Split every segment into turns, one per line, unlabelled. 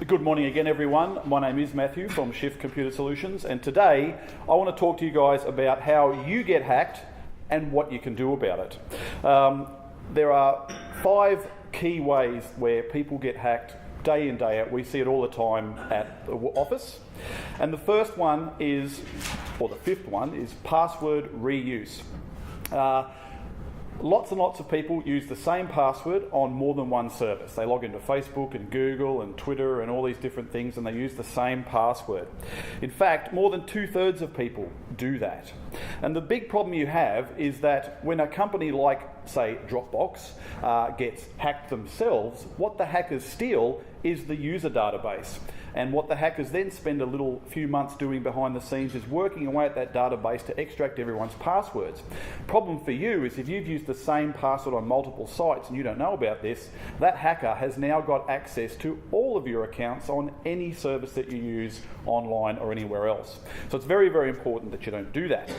Good morning again, everyone. My name is Mathew from Shift Computer Solutions, and today I want to talk to you guys about how you get hacked and what you can do about it. There are 5 key ways where people get hacked day in, day out. We see it all the time at the office. And the first one is, or the fifth one, is password reuse. Lots and lots of people use the same password on more than one service. They log into Facebook and Google and Twitter and all these different things, and they use the same password. In fact, more than 2/3 of people do that. And the big problem you have is that when a company like, say, Dropbox gets hacked themselves, what the hackers steal is the user database. And what the hackers then spend a few months doing behind the scenes is working away at that database to extract everyone's passwords. Problem for you is if you've used the same password on multiple sites and you don't know about this, that hacker has now got access to all of your accounts on any service that you use online or anywhere else. So it's very, very important that you don't do that.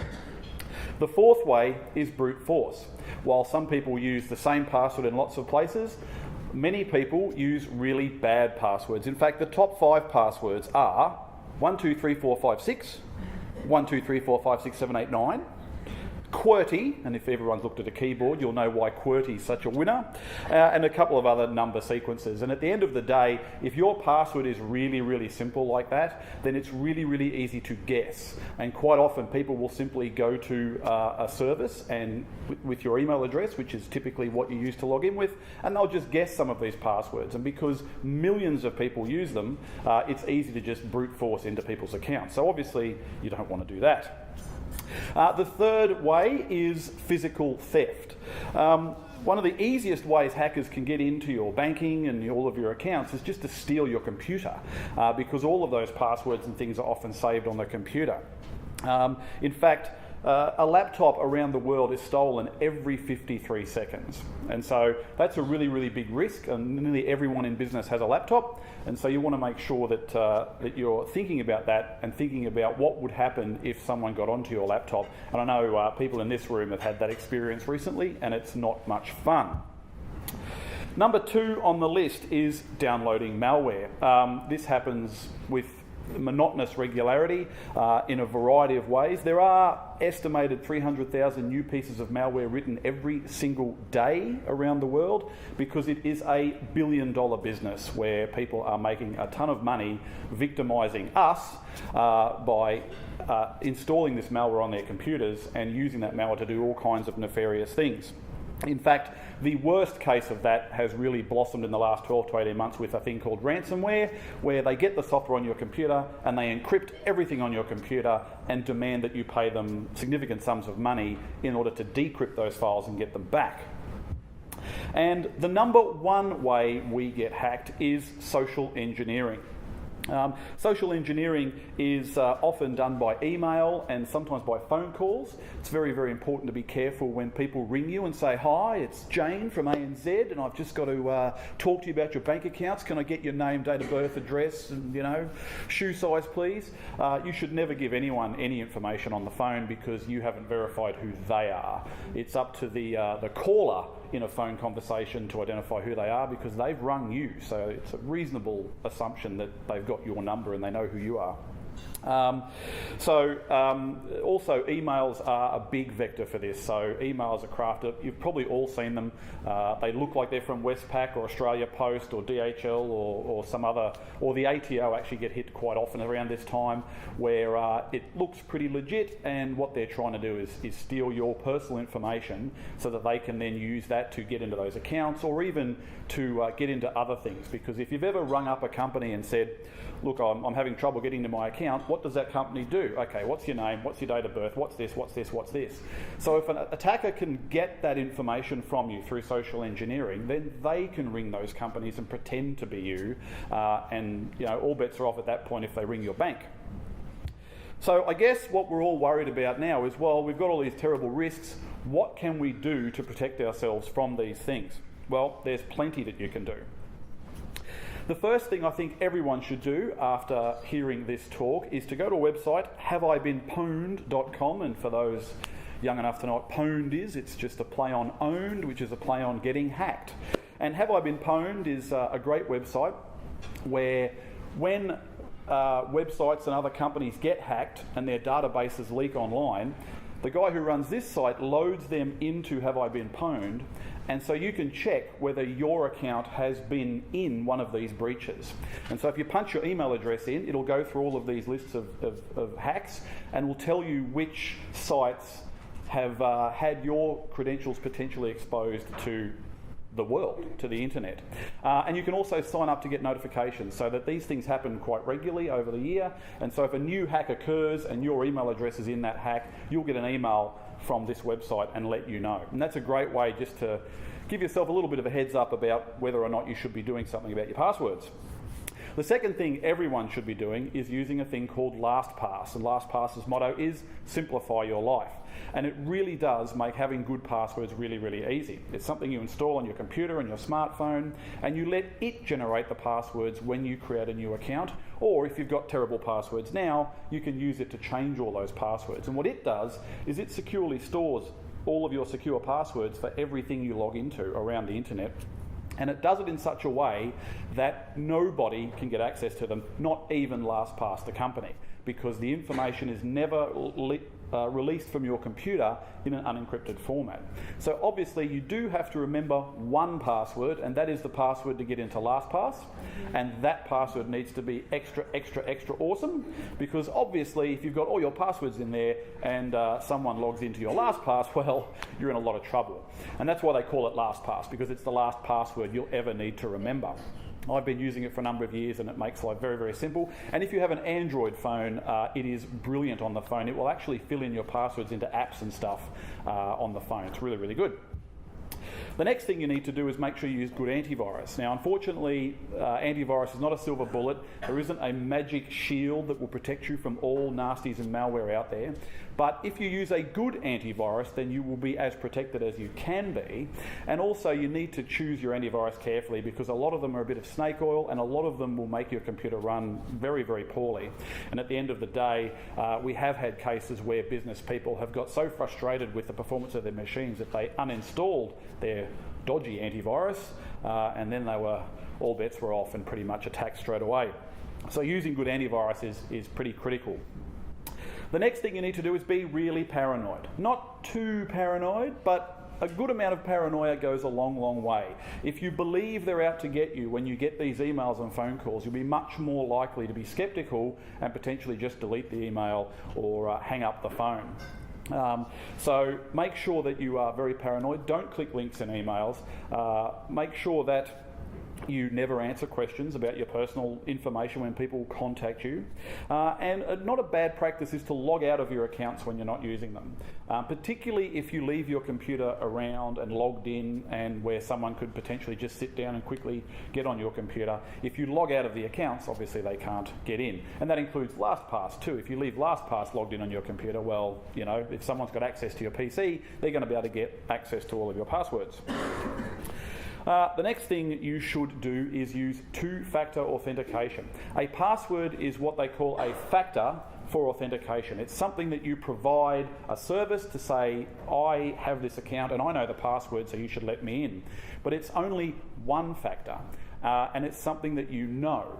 The fourth way is brute force. While some people use the same password in lots of places, many people use really bad passwords. In fact, the top 5 passwords are 123456, 12345678 QWERTY, and if everyone's looked at a keyboard, you'll know why QWERTY is such a winner, and a couple of other number sequences. And at the end of the day, if your password is really, really simple like that, then it's really, really easy to guess. And quite often people will simply go to a service and with your email address, which is typically what you use to log in with, and they'll just guess some of these passwords. And because millions of people use them, it's easy to just brute force into people's accounts. So obviously you don't want to do that. The third way is physical theft. One of the easiest ways hackers can get into your banking and all of your accounts is just to steal your computer, because all of those passwords and things are often saved on the computer. In fact, a laptop around the world is stolen every 53 seconds. And so that's a really, really big risk, and nearly everyone in business has a laptop. And so you want to make sure that that you're thinking about that and thinking about what would happen if someone got onto your laptop. And I know people in this room have had that experience recently, and it's not much fun. Number 2 on the list is downloading malware. This happens with monotonous regularity in a variety of ways. There are estimated 300,000 new pieces of malware written every single day around the world, because it is a billion-dollar business where people are making a ton of money victimising us by installing this malware on their computers and using that malware to do all kinds of nefarious things. In fact, the worst case of that has really blossomed in the last 12 to 18 months with a thing called ransomware, where they get the software on your computer and they encrypt everything on your computer and demand that you pay them significant sums of money in order to decrypt those files and get them back. And the number 1 way we get hacked is social engineering. Social engineering is often done by email and sometimes by phone calls. It's very, very important to be careful when people ring you and say, "Hi, it's Jane from ANZ, and I've just got to talk to you about your bank accounts. Can I get your name, date of birth, address, and shoe size, please?" You should never give anyone any information on the phone because you haven't verified who they are. It's up to the caller in a phone conversation to identify who they are, because they've rung you, so it's a reasonable assumption that they've got your number and they know who you are. Also emails are a big vector for this. So emails are crafted, you've probably all seen them, they look like they're from Westpac or Australia Post or DHL or some other, or the ATO actually get hit quite often around this time, where it looks pretty legit, and what they're trying to do is steal your personal information so that they can then use that to get into those accounts, or even to get into other things. Because if you've ever rung up a company and said, "Look, I'm having trouble getting into my account," what does that company do? Okay, what's your name? What's your date of birth? What's this? What's this? What's this? So if an attacker can get that information from you through social engineering, then they can ring those companies and pretend to be you, and all bets are off at that point if they ring your bank. So I guess what we're all worried about now is, well, we've got all these terrible risks. What can we do to protect ourselves from these things? Well, there's plenty that you can do. The first thing I think everyone should do after hearing this talk is to go to a website, haveibeenpwned.com, and for those young enough to know what pwned is, it's just a play on owned, which is a play on getting hacked. And Have I Been Pwned is a great website where when websites and other companies get hacked and their databases leak online, the guy who runs this site loads them into Have I Been Pwned, and so you can check whether your account has been in one of these breaches. And so if you punch your email address in, it'll go through all of these lists of hacks and will tell you which sites have had your credentials potentially exposed to the world, to the internet. And you can also sign up to get notifications, so that these things happen quite regularly over the year. And so if a new hack occurs and your email address is in that hack, you'll get an email from this website and let you know. And that's a great way just to give yourself a little bit of a heads up about whether or not you should be doing something about your passwords. The second thing everyone should be doing is using a thing called LastPass. And LastPass's motto is simplify your life. And it really does make having good passwords really, really easy. It's something you install on your computer and your smartphone, and you let it generate the passwords when you create a new account. Or if you've got terrible passwords now, you can use it to change all those passwords. And what it does is it securely stores all of your secure passwords for everything you log into around the internet. And it does it in such a way that nobody can get access to them, not even LastPass, the company, because the information is never released from your computer in an unencrypted format. So obviously you do have to remember one password, and that is the password to get into LastPass. And that password needs to be extra, extra, extra awesome, because obviously if you've got all your passwords in there and someone logs into your LastPass, well, you're in a lot of trouble. And that's why they call it LastPass, because it's the last password you'll ever need to remember. I've been using it for a number of years and it makes life very, very simple. And if you have an Android phone, it is brilliant on the phone. It will actually fill in your passwords into apps and stuff on the phone. It's really, really good. The next thing you need to do is make sure you use good antivirus. Now, unfortunately, antivirus is not a silver bullet. There isn't a magic shield that will protect you from all nasties and malware out there. But if you use a good antivirus, then you will be as protected as you can be. And also, you need to choose your antivirus carefully, because a lot of them are a bit of snake oil, and a lot of them will make your computer run very, very poorly. And at the end of the day, we have had cases where business people have got so frustrated with the performance of their machines that they uninstalled their dodgy antivirus, and then all bets were off and pretty much attacked straight away. So using good antivirus is pretty critical. The next thing you need to do is be really paranoid. Not too paranoid, but a good amount of paranoia goes a long, long way. If you believe they're out to get you when you get these emails and phone calls, you'll be much more likely to be skeptical and potentially just delete the email or hang up the phone. So make sure that you are very paranoid. Don't click links in emails. Make sure that you never answer questions about your personal information when people contact you. And not a bad practice is to log out of your accounts when you're not using them, particularly if you leave your computer around and logged in and where someone could potentially just sit down and quickly get on your computer. If you log out of the accounts, obviously they can't get in. And that includes LastPass too. If you leave LastPass logged in on your computer, well, you know, if someone's got access to your PC, they're going to be able to get access to all of your passwords. The next thing you should do is use two-factor authentication. A password is what they call a factor for authentication. It's something that you provide a service to say, I have this account and I know the password, so you should let me in. But it's only one factor, and it's something that you know.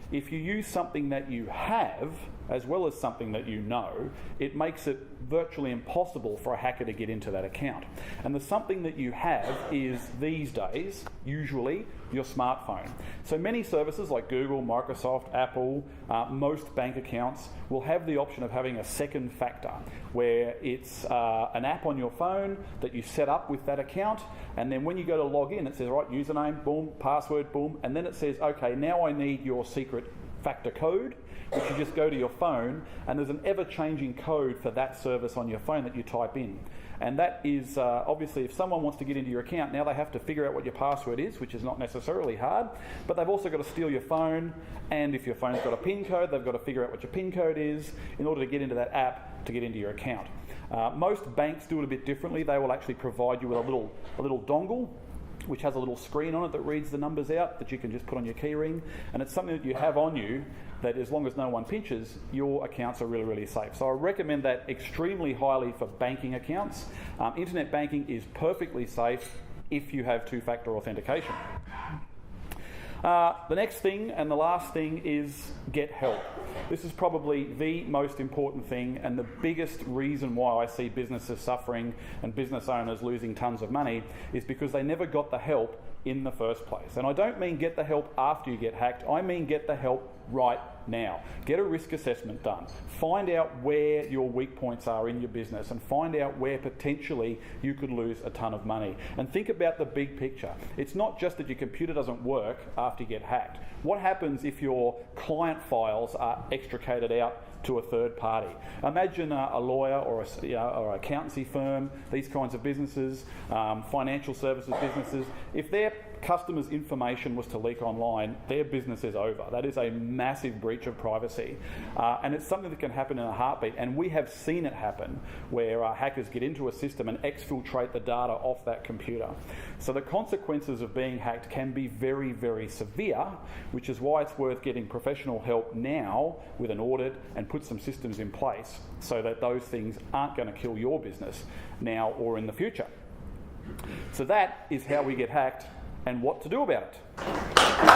If you use something that you have, as well as something that you know, it makes it virtually impossible for a hacker to get into that account. And the something that you have is, these days, usually your smartphone. So many services like Google, Microsoft, Apple, most bank accounts will have the option of having a second factor, where it's an app on your phone that you set up with that account, and then when you go to log in, it says, right, username, boom, password, boom, and then it says, okay, now I need your secret factor code, which you just go to your phone, and there's an ever-changing code for that service on your phone that you type in. And that is, obviously, if someone wants to get into your account, now they have to figure out what your password is, which is not necessarily hard, but they've also got to steal your phone, and if your phone's got a PIN code, they've got to figure out what your PIN code is in order to get into that app to get into your account. Most banks do it a bit differently. They will actually provide you with a little dongle, which has a little screen on it that reads the numbers out that you can just put on your key ring, and it's something that you have on you that, as long as no one pinches, your accounts are really, really safe. So I recommend that extremely highly for banking accounts. Internet banking is perfectly safe if you have two-factor authentication. The next thing and the last thing is get help. This is probably the most important thing and the biggest reason why I see businesses suffering and business owners losing tons of money is because they never got the help in the first place. And I don't mean get the help after you get hacked, I mean get the help right now. Get a risk assessment done. Find out where your weak points are in your business and find out where potentially you could lose a ton of money. And think about the big picture. It's not just that your computer doesn't work after you get hacked. What happens if your client files are extricated out to a third party? Imagine a lawyer or or accountancy firm, these kinds of businesses, financial services businesses. If their customers' information was to leak online, their business is over. That is a massive breach of privacy. And it's something that can happen in a heartbeat. And we have seen it happen where hackers get into a system and exfiltrate the data off that computer. So the consequences of being hacked can be very, very severe, which is why it's worth getting professional help now with an audit and put some systems in place so that those things aren't going to kill your business now or in the future. So that is how we get hacked and what to do about it.